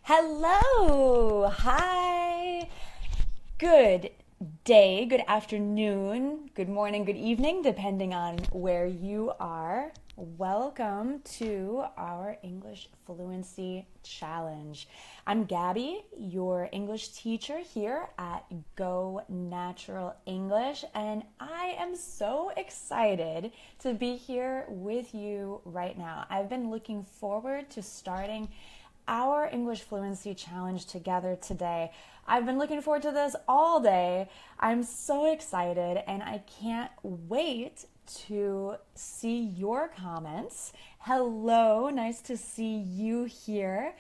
Hello, hi, good day, good afternoon, good morning, good evening, depending on where you are. Welcome to our English Fluency Challenge. I'm Gabby, your English teacher here at Go Natural English, and I am so excited to be here with you right now. I've been looking forward to starting our English Fluency Challenge together today. I've been looking forward to this all day. I'm so excited and I can't wait to see your comments. Hello, nice to see you here.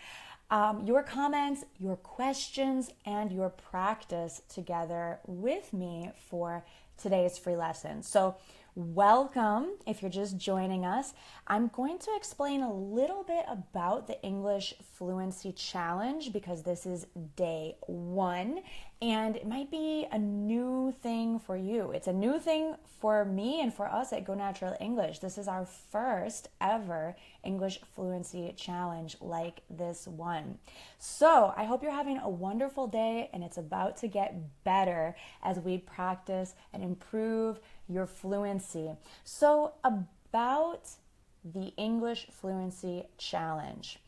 Your comments, your questions, and your practice together with me for today's free lesson. So welcome if you're just joining us. I'm going to explain a little bit about the English Fluency Challenge because this is day one and it might be a new thing for you. It's a new thing for me and for us at Go Natural English. This is our first ever English Fluency Challenge like this one. So I hope you're having a wonderful day and it's about to get better as we practice and improve your fluency. So about the English Fluency Challenge.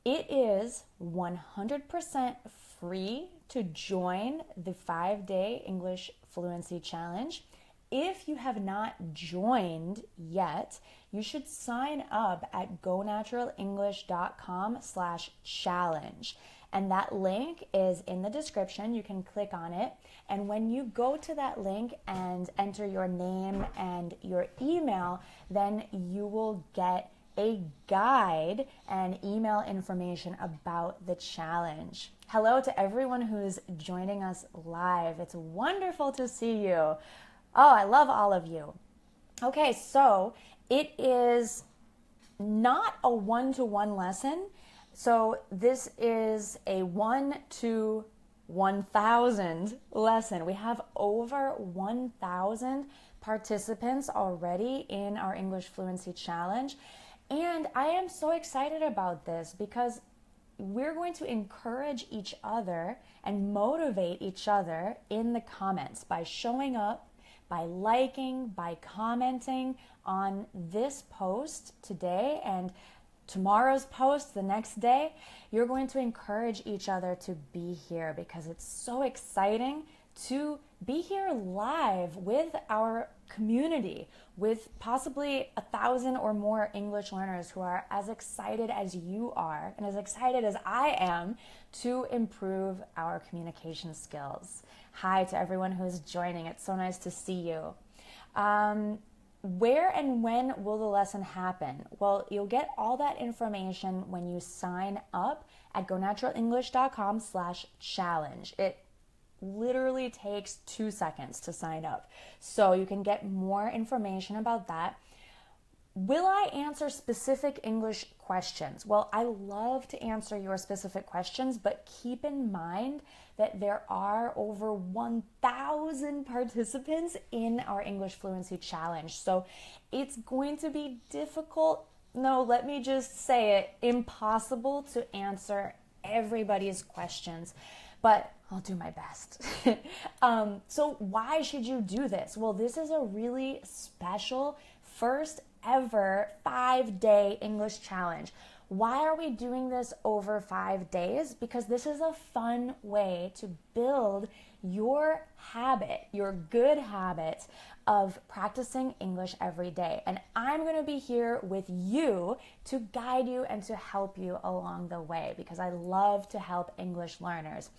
It is 100% free to join the 5-day English Fluency Challenge. If you have not joined yet, you should sign up at gonaturalenglish.com/challenge. And that link is in the description. You can click on it. And when you go to that link and enter your name and your email, then you will get a guide and email information about the challenge. Hello to everyone who's joining us live. It's wonderful to see you. Oh, I love all of you. Okay, so it is not a one-to-one lesson. So this is a 1 to 1,000 lesson. We have over 1,000 participants already in our English Fluency Challenge. And I am so excited about this because we're going to encourage each other and motivate each other in the comments by showing up, by liking, by commenting on this post today and tomorrow's post, the next day. You're going to encourage each other to be here because it's so exciting to be here live with our community, with possibly 1,000 or more English learners who are as excited as you are and as excited as I am to improve our communication skills. Hi to everyone who's joining. It's so nice to see you. Where and when will the lesson happen? Well, you'll get all that information when you sign up at gonaturalenglish.com/challenge. It literally takes 2 seconds to sign up. So you can get more information about that. Will I answer specific English questions? Well, I love to answer your specific questions, but keep in mind that there are over 1,000 participants in our English Fluency Challenge. So it's going to be difficult, no, let me just say it, impossible to answer everybody's questions, but I'll do my best. So why should you do this? Well, this is a really special first ever 5-day English challenge. Why are we doing this over 5 days? Because this is a fun way to build your habit, your good habits of practicing English every day. And I'm going to be here with you to guide you and to help you along the way because I love to help English learners.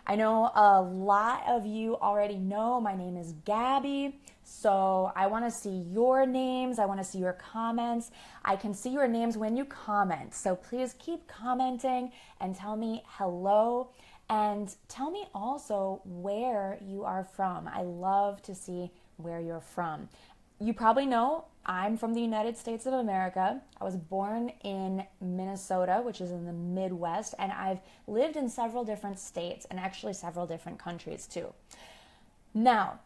I know a lot of you already know my name is Gabby, so I want to see your names. I want to see your comments. I can see your names when you comment, so please keep commenting and tell me hello and tell me also where you are from. I love to see where you're from. You probably know I'm from the United States of America. I was born in Minnesota, which is in the Midwest, and I've lived in several different states and actually several different countries too. Now,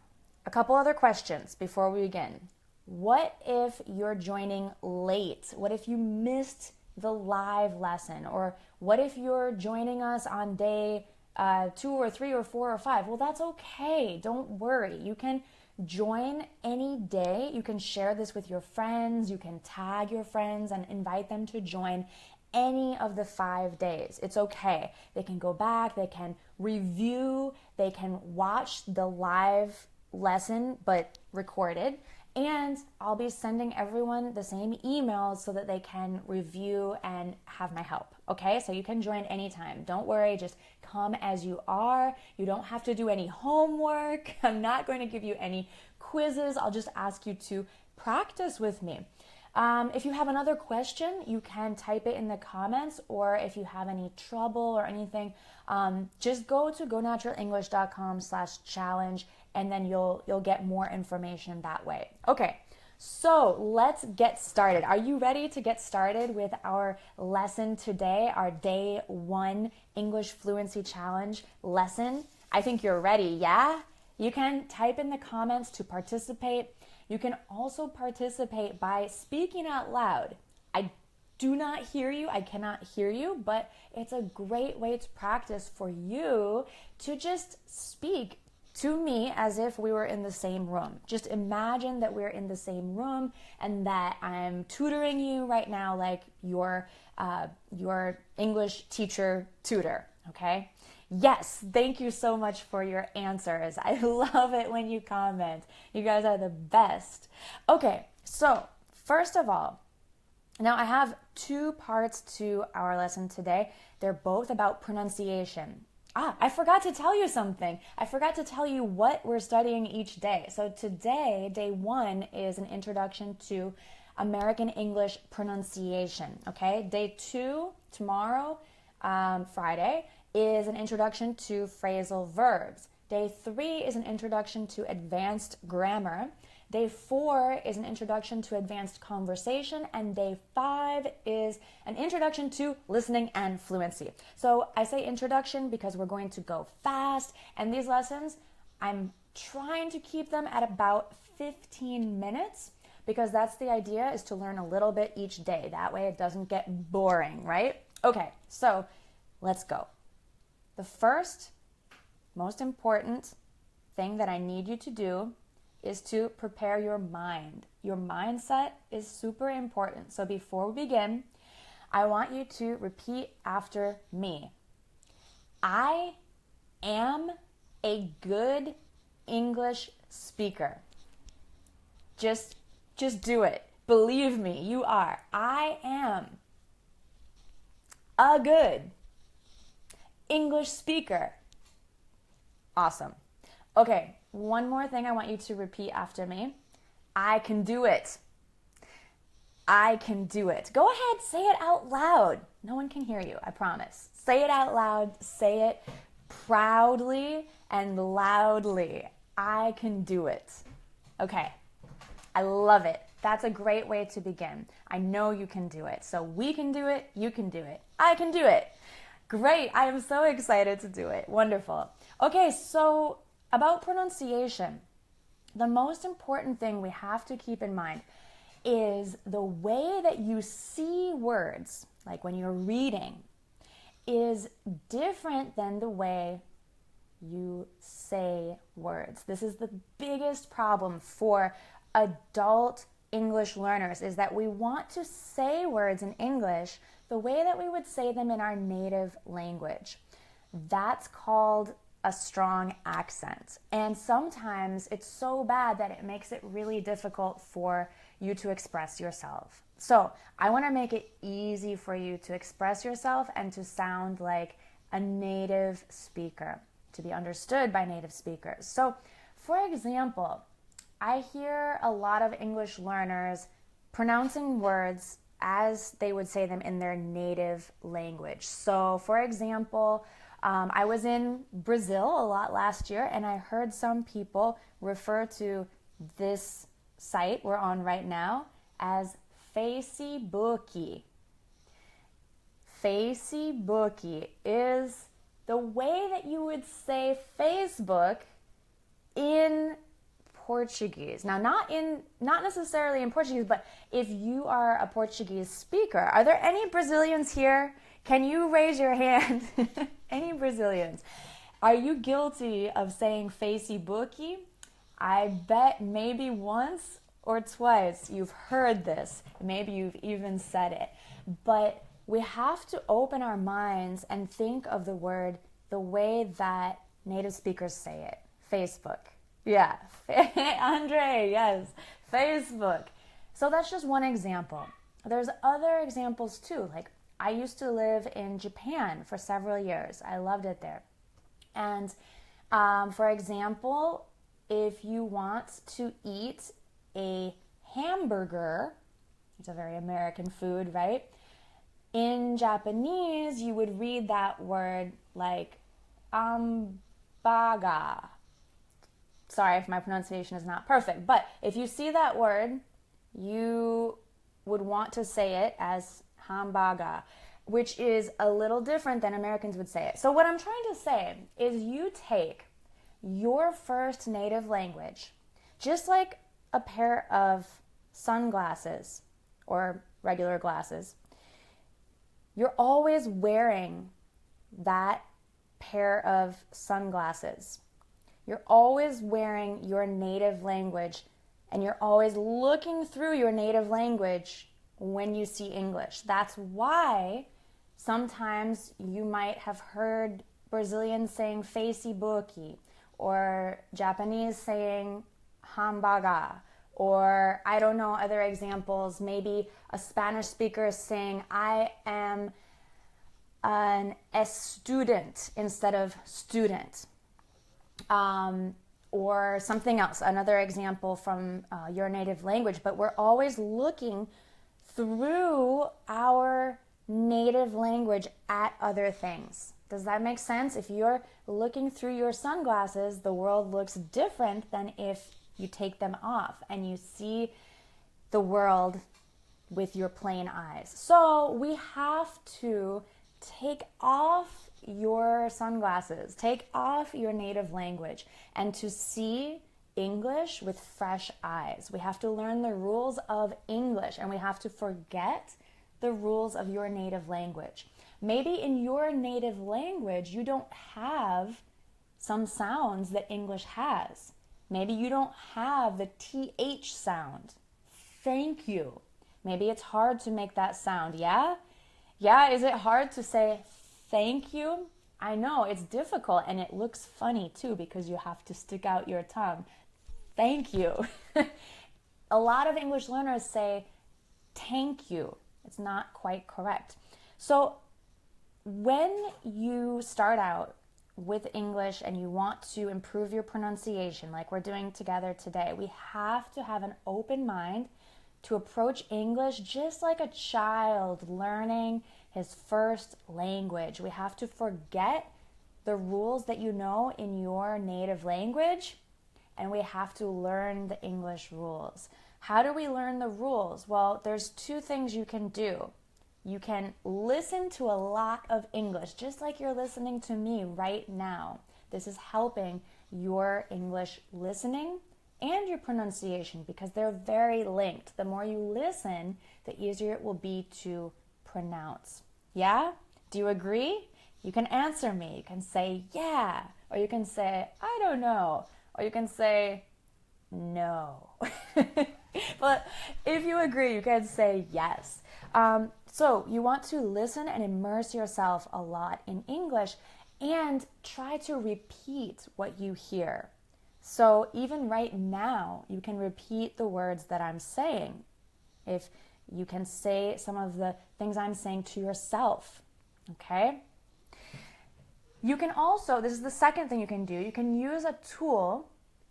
a couple other questions before we begin. What if you're joining late? What if you missed the live lesson? Or what if you're joining us on day 2 or 3 or 4 or 5? Well, that's okay. Don't worry. You can join any day. You can share this with your friends. You can tag your friends and invite them to join any of the 5 days. It's okay. They can go back, they can review, they can watch the live lesson but recorded, and I'll be sending everyone the same emails so that they can review and have my help. Okay, so you can join anytime. Don't worry, just come as you are. You don't have to do any homework. I'm not going to give you any quizzes. I'll just ask you to practice with me. If you have another question, you can type it in the comments, or if you have any trouble or anything, just go to gonaturalenglish.com/challenge, and then you'll get more information that way. Okay, so let's get started. Are you ready to get started with our lesson today, our day 1 English Fluency Challenge lesson? I think you're ready, yeah? You can type in the comments to participate. You can also participate by speaking out loud. I do not hear you, I cannot hear you, but it's a great way to practice for you to just speak to me as if we were in the same room. Just imagine that we're in the same room and that I'm tutoring you right now like your English teacher tutor, okay? Yes, thank you so much for your answers. I love it when you comment. You guys are the best. Okay, so first of all, now I have 2 parts to our lesson today. They're both about pronunciation. I forgot to tell you something. I forgot to tell you what we're studying each day. So today, day 1 is an introduction to American English pronunciation, okay? Day 2, tomorrow, Friday, is an introduction to phrasal verbs. Day 3 is an introduction to advanced grammar. Day 4 is an introduction to advanced conversation, and day 5 is an introduction to listening and fluency. So I say introduction because we're going to go fast, and these lessons, I'm trying to keep them at about 15 minutes because that's the idea, is to learn a little bit each day. That way it doesn't get boring, right? Okay, so let's go. The first, most important thing that I need you to do is to prepare your mind. Your mindset is super important. So before we begin, I want you to repeat after me. I am a good English speaker. Just do it. Believe me, you are. I am a good English speaker. Awesome. Okay, one more thing I want you to repeat after me. I can do it. I can do it. Go ahead, say it out loud. No one can hear you, I promise. Say it out loud. Say it proudly and loudly. I can do it. Okay, I love it. That's a great way to begin. I know you can do it. So we can do it. You can do it. I can do it. Great. I am so excited to do it. Wonderful. Okay, so about pronunciation, the most important thing we have to keep in mind is the way that you see words, like when you're reading, is different than the way you say words. This is the biggest problem for adult English learners, is that we want to say words in English the way that we would say them in our native language. That's called a strong accent. And sometimes it's so bad that it makes it really difficult for you to express yourself. So I want to make it easy for you to express yourself and to sound like a native speaker, to be understood by native speakers. So, for example, I hear a lot of English learners pronouncing words as they would say them in their native language. So, for example, I was in Brazil a lot last year, and I heard some people refer to this site we're on right now as Facebook. Facebook is the way that you would say Facebook in Portuguese. Now, not necessarily in Portuguese, but if you are a Portuguese speaker, are there any Brazilians here? Can you raise your hand? Any Brazilians? Are you guilty of saying Facebook? I bet maybe once or twice you've heard this. Maybe you've even said it. But we have to open our minds and think of the word the way that native speakers say it. Facebook. Yeah. Andre, yes. Facebook. So that's just one example. There's other examples too. Like, I used to live in Japan for several years. I loved it there. And for example, if you want to eat a hamburger, it's a very American food, right? In Japanese, you would read that word like ambaga. Sorry if my pronunciation is not perfect, but if you see that word, you would want to say it as hambaga, which is a little different than Americans would say it. So what I'm trying to say is you take your first native language, just like a pair of sunglasses or regular glasses. You're always wearing that pair of sunglasses. You're always wearing your native language, and you're always looking through your native language when you see English. That's why sometimes you might have heard Brazilians saying Facebook, or Japanese saying hambaga, or I don't know, other examples. Maybe a Spanish speaker is saying I am a student instead of student. Or something else, another example from your native language. But we're always looking through our native language at other things. Does that make sense? If you're looking through your sunglasses, the world looks different than if you take them off and you see the world with your plain eyes. So we have to take off your sunglasses, take off your native language, and to see English with fresh eyes. We have to learn the rules of English, and we have to forget the rules of your native language. Maybe in your native language, you don't have some sounds that English has. Maybe you don't have the TH sound. Thank you. Maybe it's hard to make that sound, yeah? Yeah, is it hard to say thank you? I know, it's difficult, and it looks funny too because you have to stick out your tongue. Thank you. A lot of English learners say thank you. It's not quite correct. So when you start out with English and you want to improve your pronunciation like we're doing together today, we have to have an open mind to approach English just like a child learning his first language. We have to forget the rules that you know in your native language, and we have to learn the English rules. How do we learn the rules? Well, there's two things you can do. You can listen to a lot of English, just like you're listening to me right now. This is helping your English listening and your pronunciation because they're very linked. The more you listen, the easier it will be to pronounce. Yeah? Do you agree? You can answer me. You can say, yeah. Or you can say, I don't know. Or you can say, no. But if you agree, you can say yes. So you want to listen and immerse yourself a lot in English and try to repeat what you hear. So even right now, you can repeat the words that I'm saying. If you can say some of the things I'm saying to yourself, okay? You can also, this is the second thing you can do, you can use a tool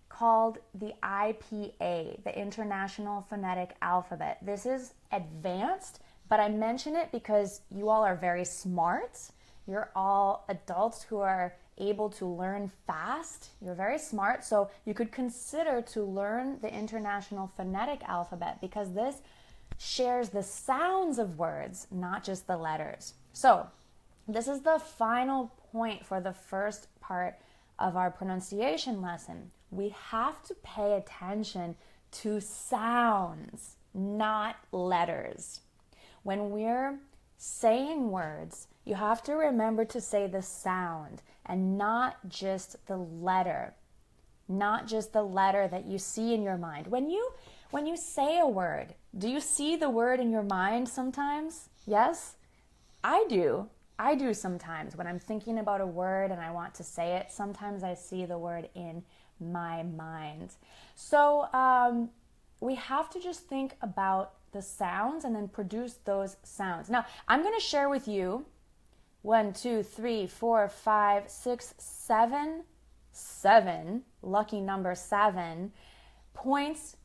called the IPA, the International Phonetic Alphabet. This is advanced, but I mention it because you all are very smart. You're all adults who are able to learn fast. You're very smart, so you could consider to learn the International Phonetic Alphabet because this shares the sounds of words, not just the letters. So this is the final point for the first part of our pronunciation lesson. We have to pay attention to sounds, not letters. When we're saying words, you have to remember to say the sound and not just the letter. Not just the letter that you see in your mind. When you say a word, do you see the word in your mind sometimes? Yes? I do. I do sometimes. When I'm thinking about a word and I want to say it, sometimes I see the word in my mind. So we have to just think about the sounds and then produce those sounds. Now, I'm going to share with you 1, 2, 3, 4, 5, 6, 7, lucky number 7, points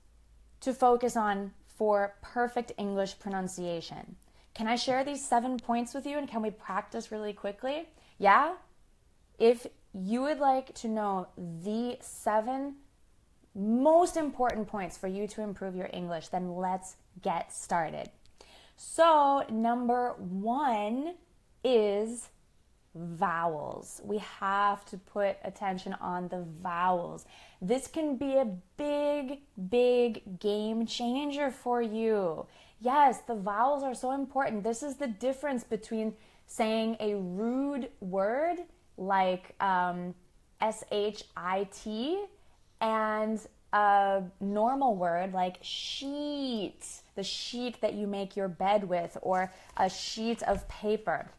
to focus on for perfect English pronunciation. Can I share these 7 points with you and can we practice really quickly? Yeah? If you would like to know the 7 most important points for you to improve your English, then let's get started. So, number 1 is vowels. We have to put attention on the vowels. This can be a big game changer for you. Yes, the vowels are so important. This is the difference between saying a rude word like S-H-I-T and a normal word like sheet, the sheet that you make your bed with, or a sheet of paper.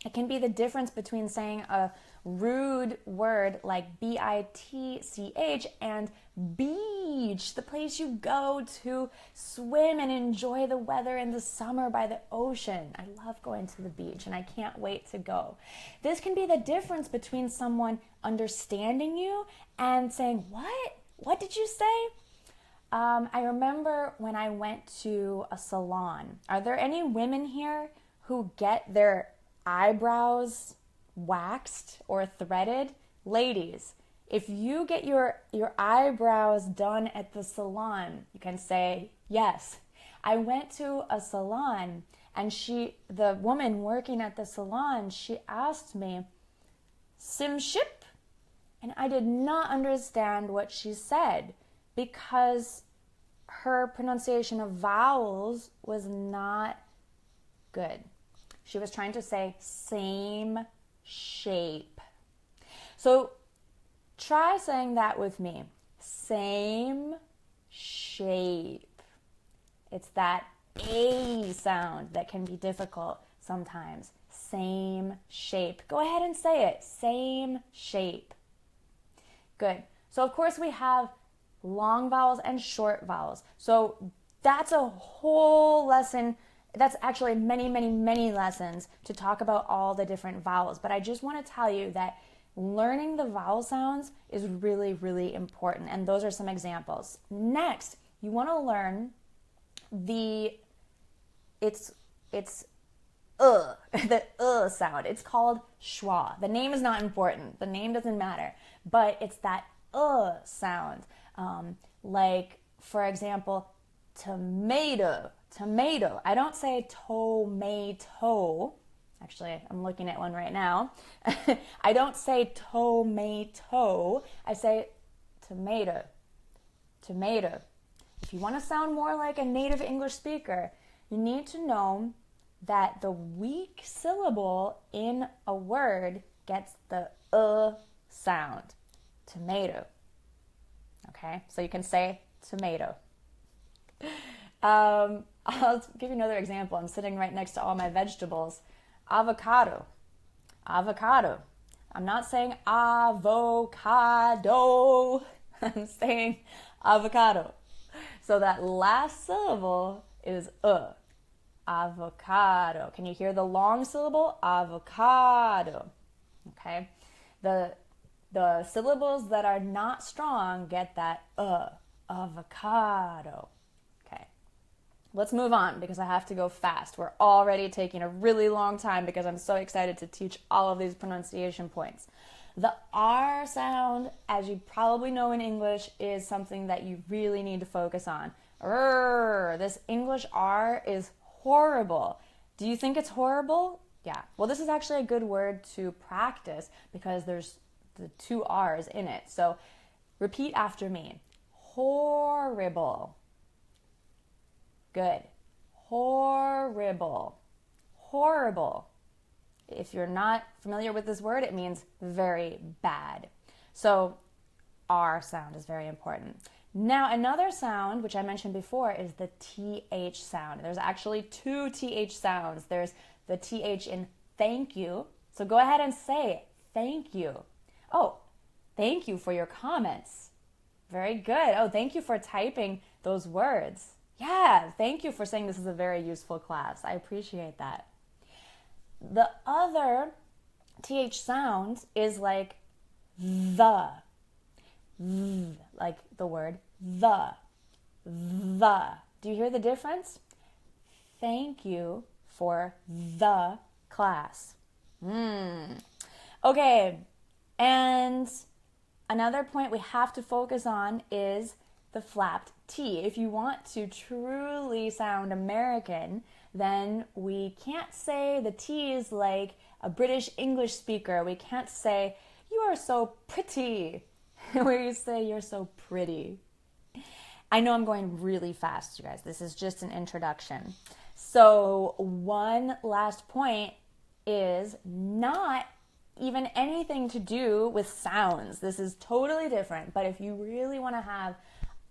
It can be the difference between saying a rude word like B-I-T-C-H and beach, the place you go to swim and enjoy the weather in the summer by the ocean. I love going to the beach and I can't wait to go. This can be the difference between someone understanding you and saying, what? What did you say? I remember when I went to a salon. Are there any women here who get their eyebrows waxed or threaded? Ladies, if you get your eyebrows done at the salon, you can say yes. I went to a salon and the woman working at the salon, she asked me, "Sim ship?" And I did not understand what she said because her pronunciation of vowels was not good. She was trying to say same shape. So try saying that with me. Same shape. It's that A sound that can be difficult sometimes. Same shape. Go ahead and say it. Same shape. Good. So of course we have long vowels and short vowels. So that's a whole lesson. That's actually many lessons to talk about all the different vowels. But I just want to tell you that learning the vowel sounds is really important. And those are some examples. Next, you want to learn the sound. It's called Schwa. The name is not important. The name doesn't matter. But it's that sound. Like, for example, tomato. I don't say tomato. Actually, I'm looking at one right now. I don't say tomato. I say tomato. If you want to sound more like a native English speaker, you need to know that the weak syllable in a word gets the sound. Tomato. Okay, so you can say tomato. I'll give you another example. I'm sitting right next to all my vegetables. Avocado. I'm not saying avocado. I'm saying avocado. So that last syllable is avocado. Can you hear the long syllable? Avocado. Okay. The syllables that are not strong get that avocado. Okay. Let's move on because I have to go fast. We're already taking a really long time because I'm so excited to teach all of these pronunciation points. The R sound, as you probably know in English, is something that you really need to focus on. This English R is horrible. Do you think it's horrible? Yeah. Well, this is actually a good word to practice because there's the two R's in it. So repeat after me. Horrible. Good. Horrible. Horrible. If you're not familiar with this word, it means very bad. So R sound is very important. Now, another sound, which I mentioned before, is the TH sound. There's actually two TH sounds. There's the TH in thank you. So go ahead and say thank you. Oh, thank you for your comments. Very good. Oh, thank you for typing those words. Yeah, thank you for saying this is a very useful class. I appreciate that. The other TH sound is like the. Like the word the. Do you hear the difference? Thank you for the class. Okay, and another point we have to focus on is the flapped T. If you want to truly sound American, then we can't say the T's like a British English speaker. We can't say, you are so pretty, where you say you're so pretty. I know I'm going really fast, you guys. This is just an introduction. So one last point is not even anything to do with sounds. This is totally different, but if you really want to have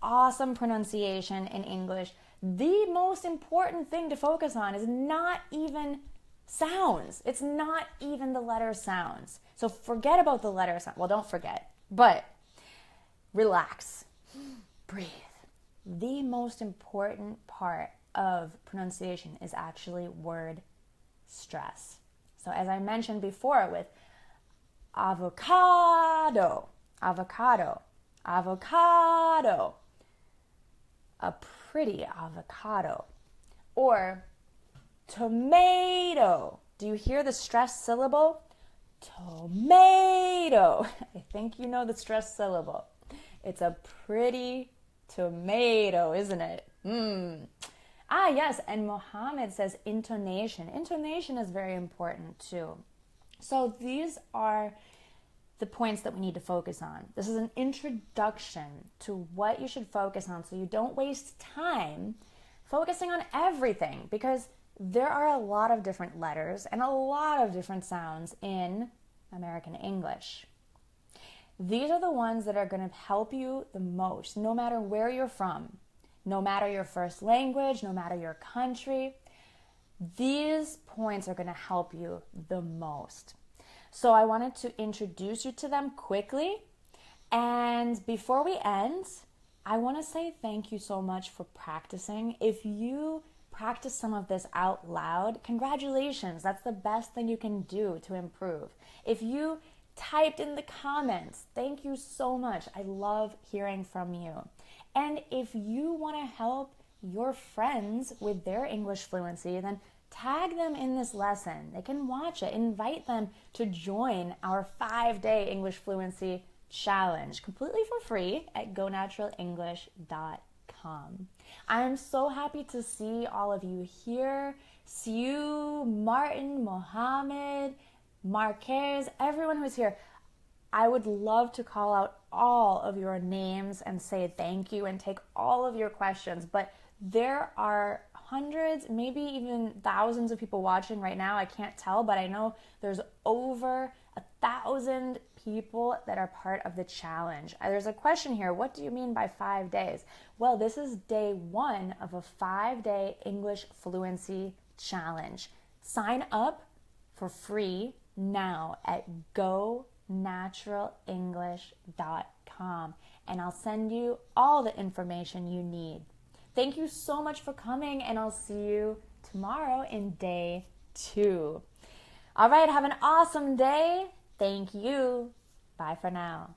awesome pronunciation in English, the most important thing to focus on is not even sounds. It's not even the letter sounds. So forget about the letter sound. Well, don't forget, but relax, breathe. The most important part of pronunciation is actually word stress. So as I mentioned before with avocado, avocado, avocado, a pretty avocado, or tomato. Do you hear the stressed syllable? Tomato. I think you know the stressed syllable. It's a pretty tomato, isn't it? Ah, yes, and Mohammed says intonation. Intonation is very important too. So these are the points that we need to focus on. This is an introduction to what you should focus on so you don't waste time focusing on everything, because there are a lot of different letters and a lot of different sounds in American English. These are the ones that are going to help you the most, no matter where you're from, no matter your first language, no matter your country. These points are going to help you the most. So I wanted to introduce you to them quickly. And before we end, I want to say thank you so much for practicing. If you practice some of this out loud, congratulations. That's the best thing you can do to improve. If you typed in the comments, thank you so much. I love hearing from you. And if you want to help your friends with their English fluency, then tag them in this lesson. They can watch it. Invite them to join our 5-day English fluency challenge completely for free at gonaturaleNglish.com. I'm so happy to see all of you here. See you, Martin, Mohammed, Marquez, everyone who's here. I would love to call out all of your names and say thank you and take all of your questions, but there are hundreds, maybe even thousands of people watching right now. I can't tell, but I know there's over 1,000 people that are part of the challenge. There's a question here. What do you mean by 5 days? Well, this is day 1 of a 5-day English fluency challenge. Sign up for free now at gonaturaleNglish.com, and I'll send you all the information you need. Thank you so much for coming, and I'll see you tomorrow in day 2. All right, have an awesome day. Thank you. Bye for now.